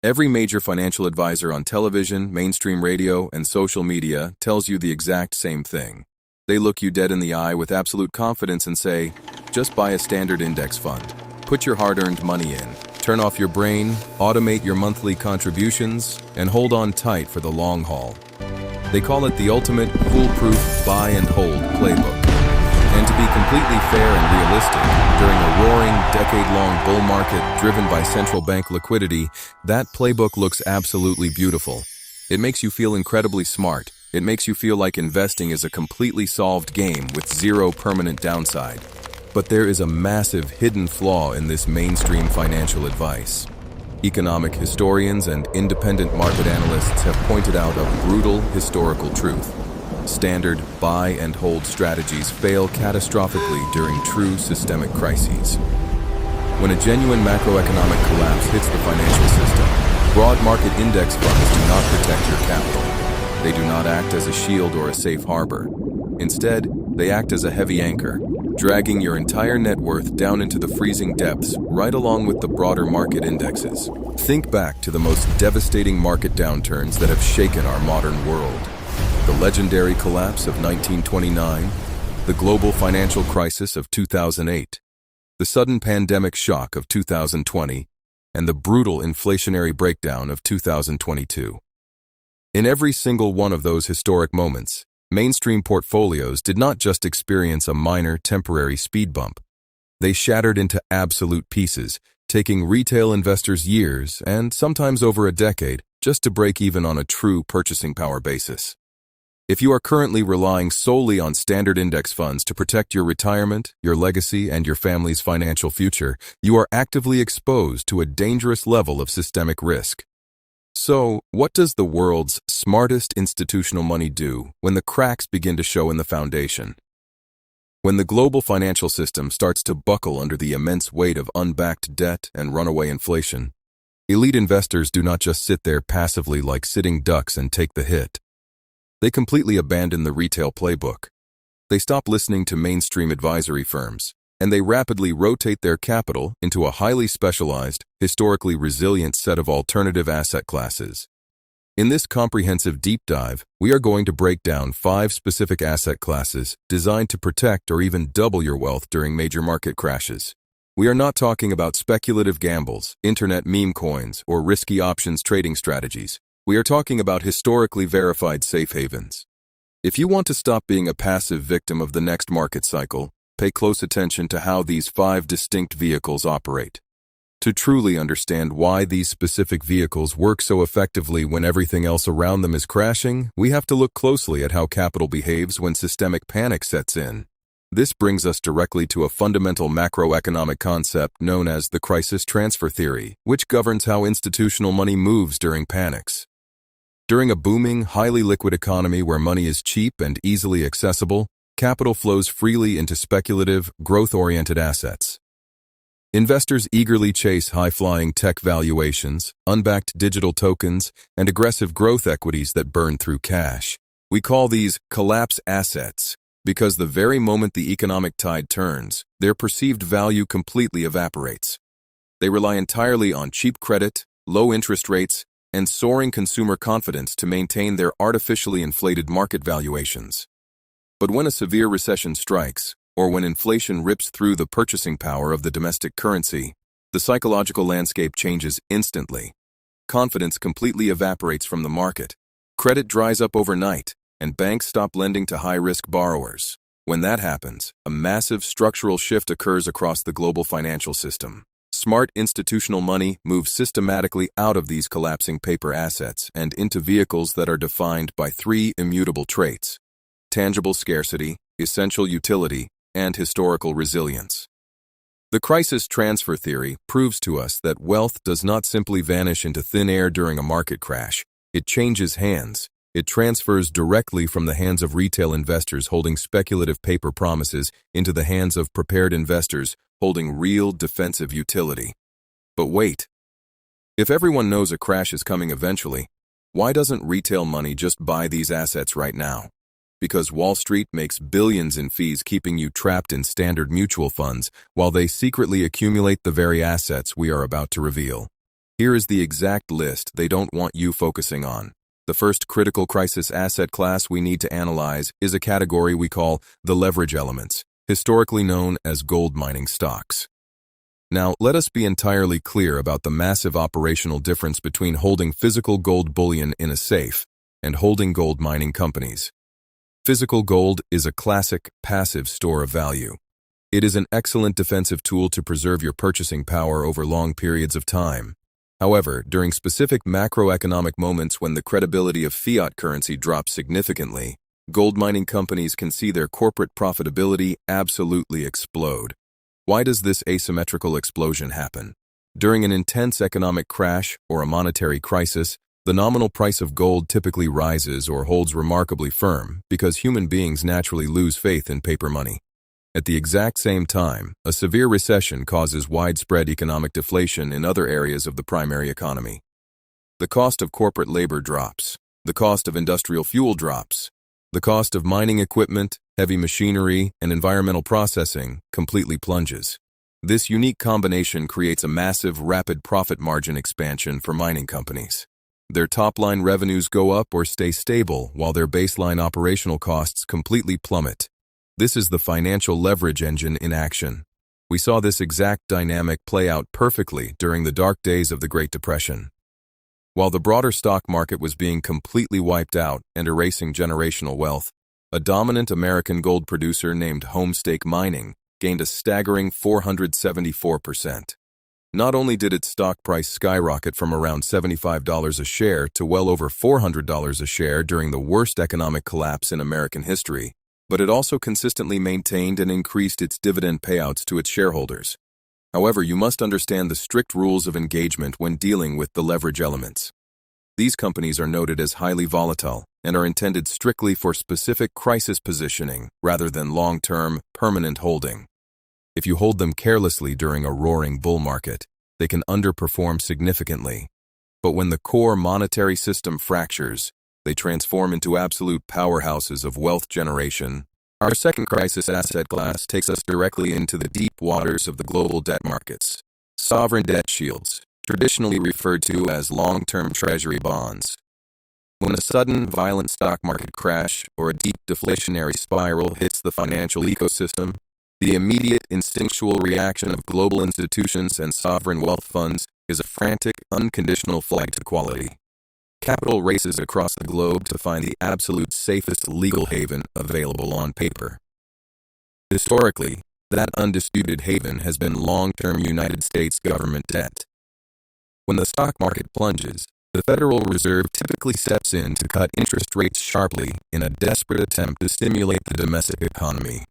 Every major financial advisor on television, mainstream radio, and social media tells you the exact same thing. They look you dead in the eye with absolute confidence and say, just buy a standard index fund. Put your hard-earned money in, turn off your brain, automate your monthly contributions, and hold on tight for the long haul. They call it the ultimate foolproof buy and hold playbook. And to be completely fair and realistic, during a roaring, decade-long bull market driven by central bank liquidity, that playbook looks absolutely beautiful. It makes you feel incredibly smart. It makes you feel like investing is a completely solved game with zero permanent downside. But there is a massive hidden flaw in this mainstream financial advice. Economic historians and independent market analysts have pointed out a brutal historical truth. Standard buy and hold strategies fail catastrophically during true systemic crises. When a genuine macroeconomic collapse hits the financial system, broad market index funds do not protect your capital. They do not act as a shield or a safe harbor. Instead, they act as a heavy anchor, dragging your entire net worth down into the freezing depths right along with the broader market indexes. Think back to the most devastating market downturns that have shaken our modern world. The legendary collapse of 1929, the global financial crisis of 2008, the sudden pandemic shock of 2020, and the brutal inflationary breakdown of 2022. In every single one of those historic moments, mainstream portfolios did not just experience a minor temporary speed bump. They shattered into absolute pieces, taking retail investors years and sometimes over a decade just to break even on a true purchasing power basis. If you are currently relying solely on standard index funds to protect your retirement, your legacy, and your family's financial future, you are actively exposed to a dangerous level of systemic risk. So, what does the world's smartest institutional money do when the cracks begin to show in the foundation? When the global financial system starts to buckle under the immense weight of unbacked debt and runaway inflation, elite investors do not just sit there passively like sitting ducks and take the hit. They completely abandon the retail playbook. They stop listening to mainstream advisory firms, and they rapidly rotate their capital into a highly specialized, historically resilient set of alternative asset classes. In this comprehensive deep dive, we are going to break down 5 specific asset classes designed to protect or even double your wealth during major market crashes. We are not talking about speculative gambles, internet meme coins, or risky options trading strategies. We are talking about historically verified safe havens. If you want to stop being a passive victim of the next market cycle, pay close attention to how these 5 distinct vehicles operate. To truly understand why these specific vehicles work so effectively when everything else around them is crashing, we have to look closely at how capital behaves when systemic panic sets in. This brings us directly to a fundamental macroeconomic concept known as the crisis transfer theory, which governs how institutional money moves during panics. During a booming, highly liquid economy where money is cheap and easily accessible, capital flows freely into speculative, growth-oriented assets. Investors eagerly chase high-flying tech valuations, unbacked digital tokens, and aggressive growth equities that burn through cash. We call these collapse assets because the very moment the economic tide turns, their perceived value completely evaporates. They rely entirely on cheap credit, low interest rates, and soaring consumer confidence to maintain their artificially inflated market valuations. But when a severe recession strikes, or when inflation rips through the purchasing power of the domestic currency, the psychological landscape changes instantly. Confidence completely evaporates from the market. Credit dries up overnight, and banks stop lending to high-risk borrowers. When that happens, a massive structural shift occurs across the global financial system. Smart institutional money moves systematically out of these collapsing paper assets and into vehicles that are defined by 3 immutable traits: tangible scarcity, essential utility, and historical resilience. The crisis transfer theory proves to us that wealth does not simply vanish into thin air during a market crash. It changes hands. It transfers directly from the hands of retail investors holding speculative paper promises into the hands of prepared investors holding real defensive utility. But wait, if everyone knows a crash is coming eventually, why doesn't retail money just buy these assets right now? Because Wall Street makes billions in fees keeping you trapped in standard mutual funds while they secretly accumulate the very assets we are about to reveal. Here is the exact list they don't want you focusing on. The first critical crisis asset class we need to analyze is a category we call the leverage elements, historically known as gold mining stocks. Now, let us be entirely clear about the massive operational difference between holding physical gold bullion in a safe and holding gold mining companies. Physical gold is a classic, passive store of value. It is an excellent defensive tool to preserve your purchasing power over long periods of time. However, during specific macroeconomic moments when the credibility of fiat currency drops significantly, gold mining companies can see their corporate profitability absolutely explode. Why does this asymmetrical explosion happen? During an intense economic crash or a monetary crisis, the nominal price of gold typically rises or holds remarkably firm because human beings naturally lose faith in paper money. At the exact same time, a severe recession causes widespread economic deflation in other areas of the primary economy. The cost of corporate labor drops. The cost of industrial fuel drops. The cost of mining equipment, heavy machinery, and environmental processing completely plunges. This unique combination creates a massive, rapid profit margin expansion for mining companies. Their top-line revenues go up or stay stable, while their baseline operational costs completely plummet. This is the financial leverage engine in action. We saw this exact dynamic play out perfectly during the dark days of the Great Depression. While the broader stock market was being completely wiped out and erasing generational wealth, a dominant American gold producer named Homestake Mining gained a staggering 474%. Not only did its stock price skyrocket from around $75 a share to well over $400 a share during the worst economic collapse in American history, but it also consistently maintained and increased its dividend payouts to its shareholders. However, you must understand the strict rules of engagement when dealing with the leverage elements. These companies are noted as highly volatile and are intended strictly for specific crisis positioning rather than long-term, permanent holding. If you hold them carelessly during a roaring bull market, they can underperform significantly. But when the core monetary system fractures, they transform into absolute powerhouses of wealth generation. Our second crisis asset class takes us directly into the deep waters of the global debt markets. Sovereign debt shields, traditionally referred to as long-term Treasury bonds. When a sudden, violent stock market crash or a deep deflationary spiral hits the financial ecosystem, the immediate instinctual reaction of global institutions and sovereign wealth funds is a frantic, unconditional flight to quality. Capital races across the globe to find the absolute safest legal haven available on paper. Historically, that undisputed haven has been long-term United States government debt. When the stock market plunges, the Federal Reserve typically steps in to cut interest rates sharply in a desperate attempt to stimulate the domestic economy.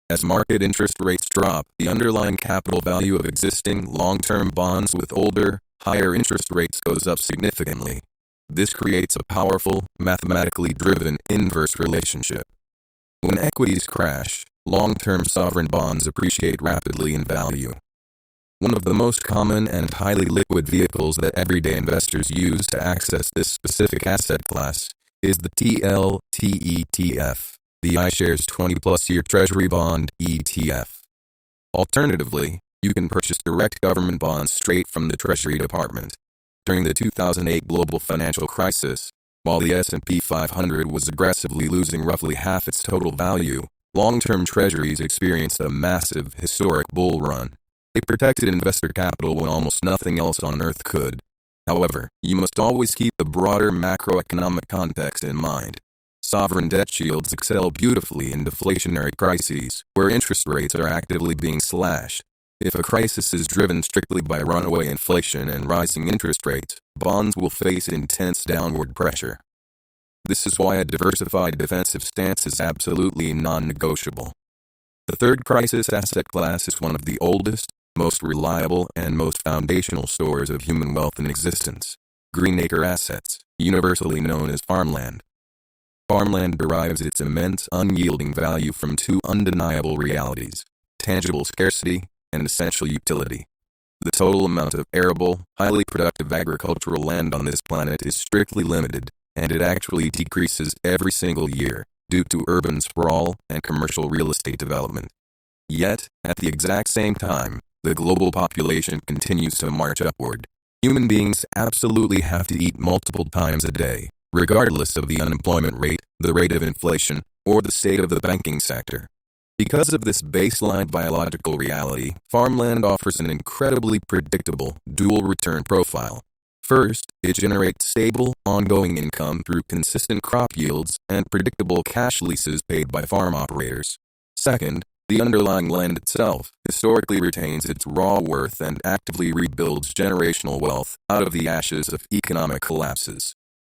As market interest rates drop, the underlying capital value of existing long-term bonds with older, higher interest rates goes up significantly. This creates a powerful, mathematically driven inverse relationship. When equities crash, long-term sovereign bonds appreciate rapidly in value. One of the most common and highly liquid vehicles that everyday investors use to access this specific asset class is the TLT-ETF, the iShares 20-plus year Treasury Bond ETF. Alternatively, you can purchase direct government bonds straight from the Treasury Department. During the 2008 global financial crisis, while the S&P 500 was aggressively losing roughly half its total value, long-term treasuries experienced a massive, historic bull run. They protected investor capital when almost nothing else on earth could. However, you must always keep the broader macroeconomic context in mind. Sovereign debt shields excel beautifully in deflationary crises, where interest rates are actively being slashed. If a crisis is driven strictly by runaway inflation and rising interest rates, bonds will face intense downward pressure. This is why a diversified defensive stance is absolutely non-negotiable. The third crisis asset class is one of the oldest, most reliable, and most foundational stores of human wealth in existence: greenacre assets, universally known as farmland. Farmland derives its immense, unyielding value from two undeniable realities: tangible scarcity and essential utility. The total amount of arable, highly productive agricultural land on this planet is strictly limited, and it actually decreases every single year due to urban sprawl and commercial real estate development. Yet, at the exact same time, the global population continues to march upward. Human beings absolutely have to eat multiple times a day, regardless of the unemployment rate, the rate of inflation, or the state of the banking sector. Because of this baseline biological reality, farmland offers an incredibly predictable dual return profile. First, it generates stable, ongoing income through consistent crop yields and predictable cash leases paid by farm operators. Second, the underlying land itself historically retains its raw worth and actively rebuilds generational wealth out of the ashes of economic collapses.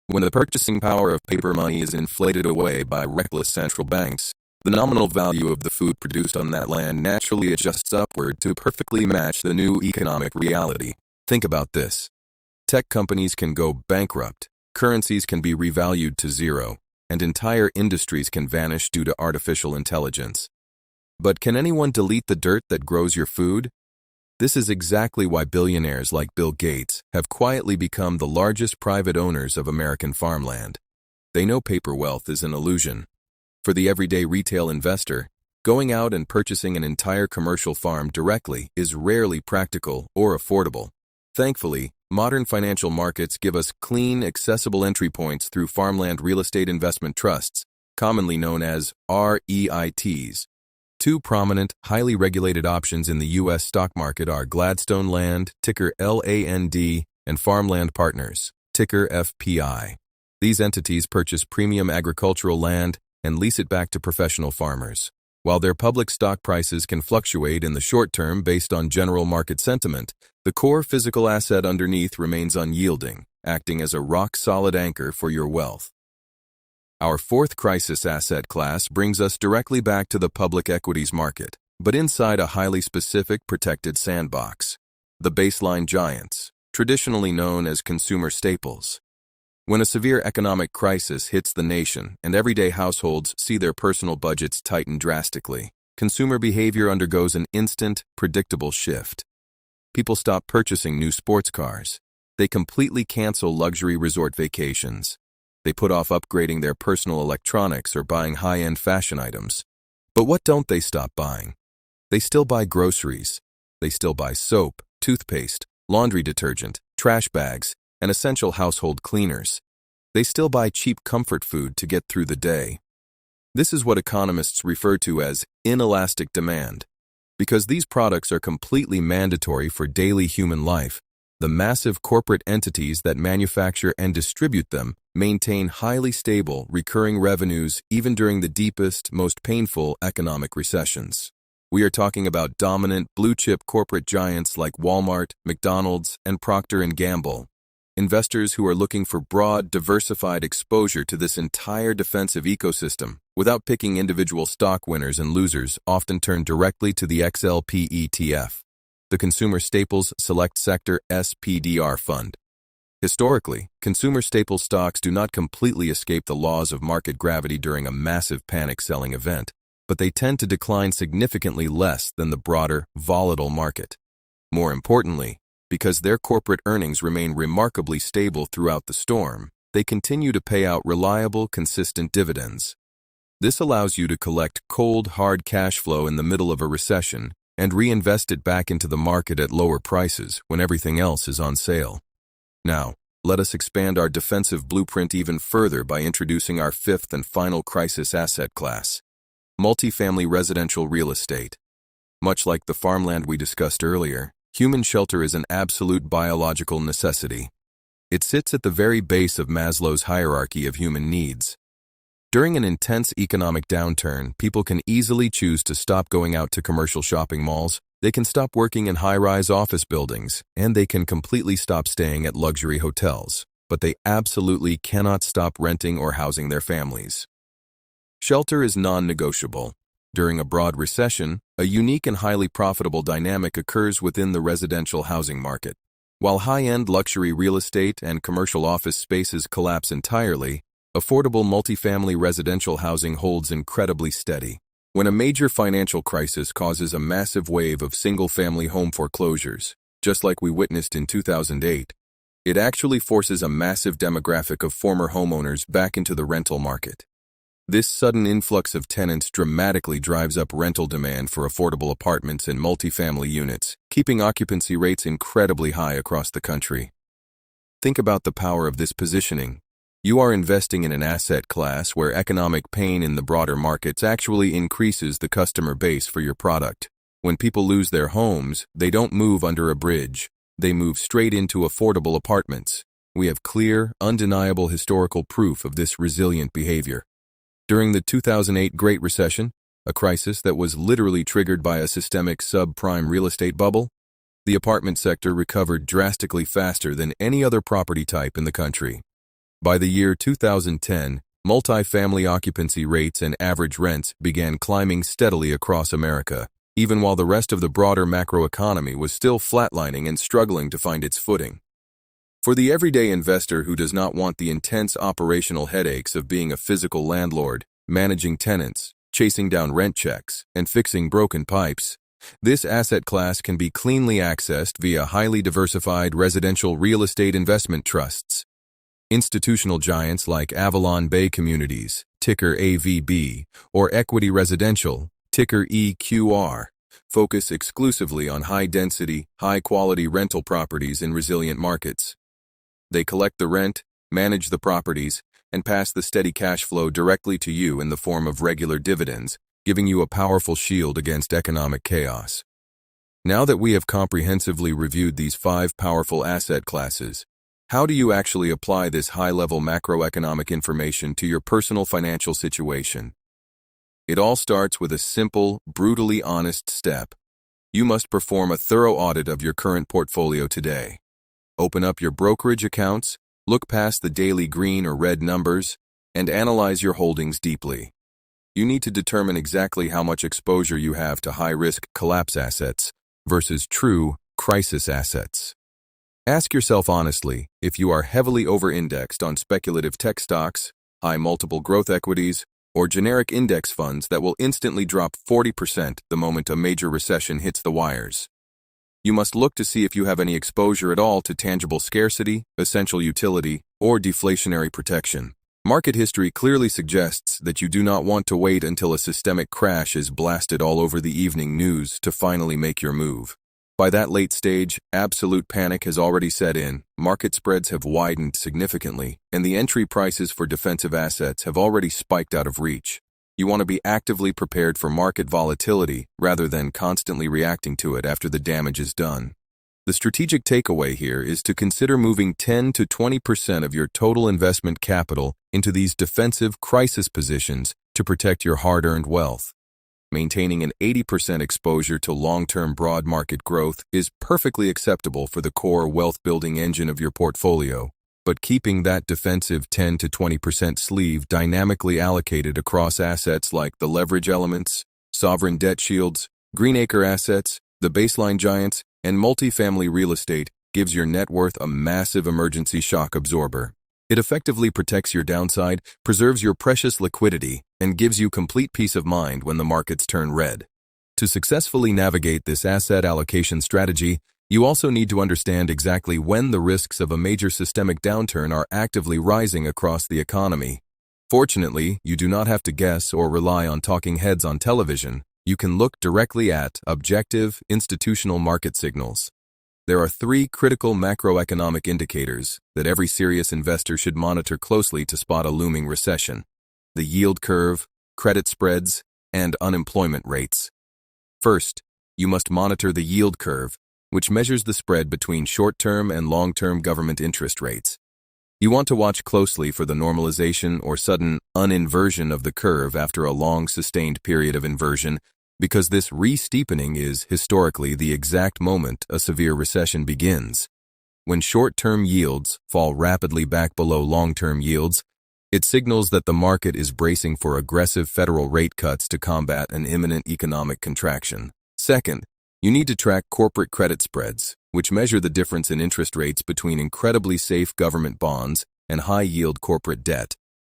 When the purchasing power of paper money is inflated away by reckless central banks, the nominal value of the food produced on that land naturally adjusts upward to perfectly match the new economic reality. Think about this. Tech companies can go bankrupt, currencies can be revalued to zero, and entire industries can vanish due to artificial intelligence. But can anyone delete the dirt that grows your food? This is exactly why billionaires like Bill Gates have quietly become the largest private owners of American farmland. They know paper wealth is an illusion. For the everyday retail investor, going out and purchasing an entire commercial farm directly is rarely practical or affordable. Thankfully, modern financial markets give us clean, accessible entry points through farmland real estate investment trusts, commonly known as REITs. Two prominent, highly regulated options in the U.S. stock market are Gladstone Land, ticker LAND, and Farmland Partners, ticker FPI. These entities purchase premium agricultural land and lease it back to professional farmers. While their public stock prices can fluctuate in the short term based on general market sentiment, the core physical asset underneath remains unyielding, acting as a rock-solid anchor for your wealth. Our fourth crisis asset class brings us directly back to the public equities market, but inside a highly specific protected sandbox. The baseline giants, traditionally known as consumer staples. When a severe economic crisis hits the nation and everyday households see their personal budgets tighten drastically, consumer behavior undergoes an instant, predictable shift. People stop purchasing new sports cars. They completely cancel luxury resort vacations. They put off upgrading their personal electronics or buying high-end fashion items. But what don't they stop buying? They still buy groceries. They still buy soap, toothpaste, laundry detergent, trash bags, and essential household cleaners. They still buy cheap comfort food to get through the day. This is what economists refer to as inelastic demand. Because these products are completely mandatory for daily human life, the massive corporate entities that manufacture and distribute them maintain highly stable, recurring revenues even during the deepest, most painful economic recessions. We are talking about dominant blue-chip corporate giants like Walmart, McDonald's, and Procter & Gamble. Investors who are looking for broad, diversified exposure to this entire defensive ecosystem without picking individual stock winners and losers often turn directly to the XLP ETF, the Consumer Staples Select Sector SPDR Fund. Historically, consumer staple stocks do not completely escape the laws of market gravity during a massive panic-selling event, but they tend to decline significantly less than the broader, volatile market. More importantly, because their corporate earnings remain remarkably stable throughout the storm, they continue to pay out reliable, consistent dividends. This allows you to collect cold, hard cash flow in the middle of a recession and reinvest it back into the market at lower prices when everything else is on sale. Now, let us expand our defensive blueprint even further by introducing our fifth and final crisis asset class, multifamily residential real estate. Much like the farmland we discussed earlier, human shelter is an absolute biological necessity. It sits at the very base of Maslow's hierarchy of human needs. During an intense economic downturn, people can easily choose to stop going out to commercial shopping malls, they can stop working in high-rise office buildings, and they can completely stop staying at luxury hotels, but they absolutely cannot stop renting or housing their families. Shelter is non-negotiable. During a broad recession, a unique and highly profitable dynamic occurs within the residential housing market. While high-end luxury real estate and commercial office spaces collapse entirely, affordable multifamily residential housing holds incredibly steady. When a major financial crisis causes a massive wave of single-family home foreclosures, just like we witnessed in 2008, it actually forces a massive demographic of former homeowners back into the rental market. This sudden influx of tenants dramatically drives up rental demand for affordable apartments and multifamily units, keeping occupancy rates incredibly high across the country. Think about the power of this positioning. You are investing in an asset class where economic pain in the broader markets actually increases the customer base for your product. When people lose their homes, they don't move under a bridge. They move straight into affordable apartments. We have clear, undeniable historical proof of this resilient behavior. During the 2008 Great Recession, a crisis that was literally triggered by a systemic subprime real estate bubble, the apartment sector recovered drastically faster than any other property type in the country. By the year 2010, multifamily occupancy rates and average rents began climbing steadily across America, even while the rest of the broader macroeconomy was still flatlining and struggling to find its footing. For the everyday investor who does not want the intense operational headaches of being a physical landlord, managing tenants, chasing down rent checks, and fixing broken pipes, this asset class can be cleanly accessed via highly diversified residential real estate investment trusts. Institutional giants like Avalon Bay Communities, ticker AVB, or Equity Residential, ticker EQR, focus exclusively on high-density, high-quality rental properties in resilient markets. They collect the rent, manage the properties, and pass the steady cash flow directly to you in the form of regular dividends, giving you a powerful shield against economic chaos. Now that we have comprehensively reviewed these 5 powerful asset classes, how do you actually apply this high-level macroeconomic information to your personal financial situation? It all starts with a simple, brutally honest step. You must perform a thorough audit of your current portfolio today. Open up your brokerage accounts, look past the daily green or red numbers, and analyze your holdings deeply. You need to determine exactly how much exposure you have to high-risk collapse assets versus true crisis assets. Ask yourself honestly if you are heavily over-indexed on speculative tech stocks, high multiple growth equities, or generic index funds that will instantly drop 40% the moment a major recession hits the wires. You must look to see if you have any exposure at all to tangible scarcity, essential utility, or deflationary protection. Market history clearly suggests that you do not want to wait until a systemic crash is blasted all over the evening news to finally make your move. By that late stage, absolute panic has already set in, market spreads have widened significantly, and the entry prices for defensive assets have already spiked out of reach. You want to be actively prepared for market volatility rather than constantly reacting to it after the damage is done. The strategic takeaway here is to consider moving 10 to 20% of your total investment capital into these defensive crisis positions to protect your hard-earned wealth. Maintaining an 80% exposure to long-term broad market growth is perfectly acceptable for the core wealth-building engine of your portfolio, but keeping that defensive 10 to 20% sleeve dynamically allocated across assets like the leverage elements, sovereign debt shields, greenacre assets, the baseline giants, and multifamily real estate gives your net worth a massive emergency shock absorber. It effectively protects your downside, preserves your precious liquidity, and gives you complete peace of mind when the markets turn red. To successfully navigate this asset allocation strategy, you also need to understand exactly when the risks of a major systemic downturn are actively rising across the economy. Fortunately, you do not have to guess or rely on talking heads on television. You can look directly at objective, institutional market signals. There are 3 critical macroeconomic indicators that every serious investor should monitor closely to spot a looming recession: the yield curve, credit spreads, and unemployment rates. First, you must monitor the yield curve, which measures the spread between short-term and long-term government interest rates. You want to watch closely for the normalization or sudden uninversion of the curve after a long sustained period of inversion, because this re-steepening is, historically, the exact moment a severe recession begins. When short-term yields fall rapidly back below long-term yields, it signals that the market is bracing for aggressive federal rate cuts to combat an imminent economic contraction. Second, you need to track corporate credit spreads, which measure the difference in interest rates between incredibly safe government bonds and high-yield corporate debt.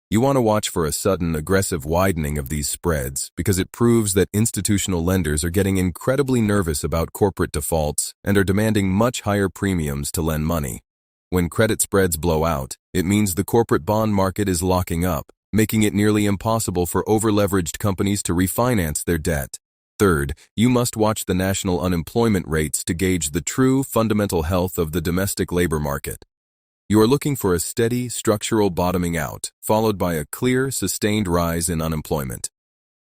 You want to watch for a sudden, aggressive widening of these spreads because it proves that institutional lenders are getting incredibly nervous about corporate defaults and are demanding much higher premiums to lend money. When credit spreads blow out, it means the corporate bond market is locking up, making it nearly impossible for over-leveraged companies to refinance their debt. Third, you must watch the national unemployment rates to gauge the true fundamental health of the domestic labor market. You are looking for a steady, structural bottoming out, followed by a clear, sustained rise in unemployment.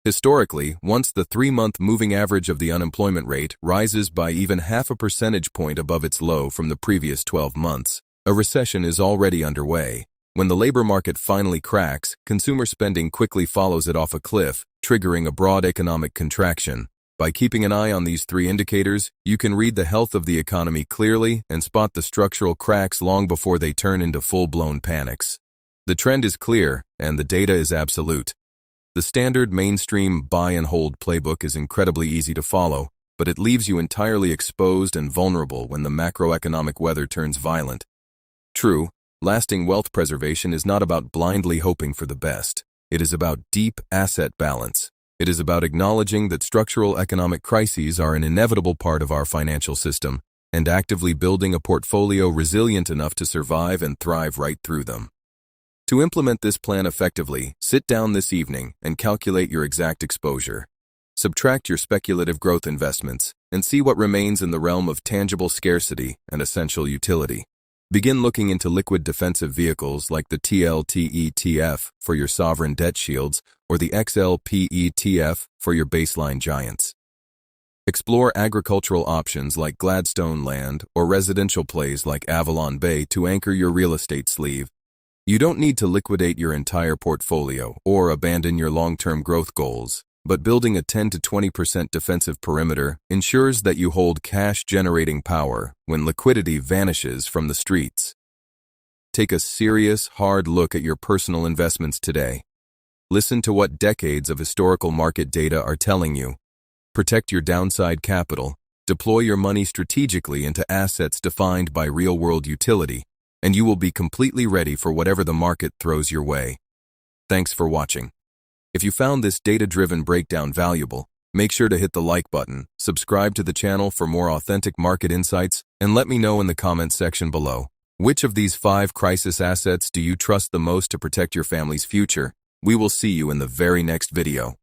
Historically, once the 3-month moving average of the unemployment rate rises by even half a percentage point above its low from the previous 12 months, a recession is already underway. When the labor market finally cracks, consumer spending quickly follows it off a cliff, triggering a broad economic contraction. By keeping an eye on these 3 indicators, you can read the health of the economy clearly and spot the structural cracks long before they turn into full-blown panics. The trend is clear, and the data is absolute. The standard mainstream buy and hold playbook is incredibly easy to follow, but it leaves you entirely exposed and vulnerable when the macroeconomic weather turns violent. True, lasting wealth preservation is not about blindly hoping for the best. It is about deep asset balance. It is about acknowledging that structural economic crises are an inevitable part of our financial system and actively building a portfolio resilient enough to survive and thrive right through them. To implement this plan effectively, sit down this evening and calculate your exact exposure. Subtract your speculative growth investments and see what remains in the realm of tangible scarcity and essential utility. Begin looking into liquid defensive vehicles like the TLTETF for your sovereign debt shields or the XLPETF for your baseline giants. Explore agricultural options like Gladstone Land or residential plays like Avalon Bay to anchor your real estate sleeve. You don't need to liquidate your entire portfolio or abandon your long-term growth goals, but building a 10 to 20% defensive perimeter ensures that you hold cash-generating power when liquidity vanishes from the streets. Take a serious, hard look at your personal investments today. Listen to what decades of historical market data are telling you. Protect your downside capital, deploy your money strategically into assets defined by real-world utility, and you will be completely ready for whatever the market throws your way. Thanks for watching. If you found this data-driven breakdown valuable, make sure to hit the like button, subscribe to the channel for more authentic market insights, and let me know in the comments section below. Which of these 5 crisis assets do you trust the most to protect your family's future? We will see you in the very next video.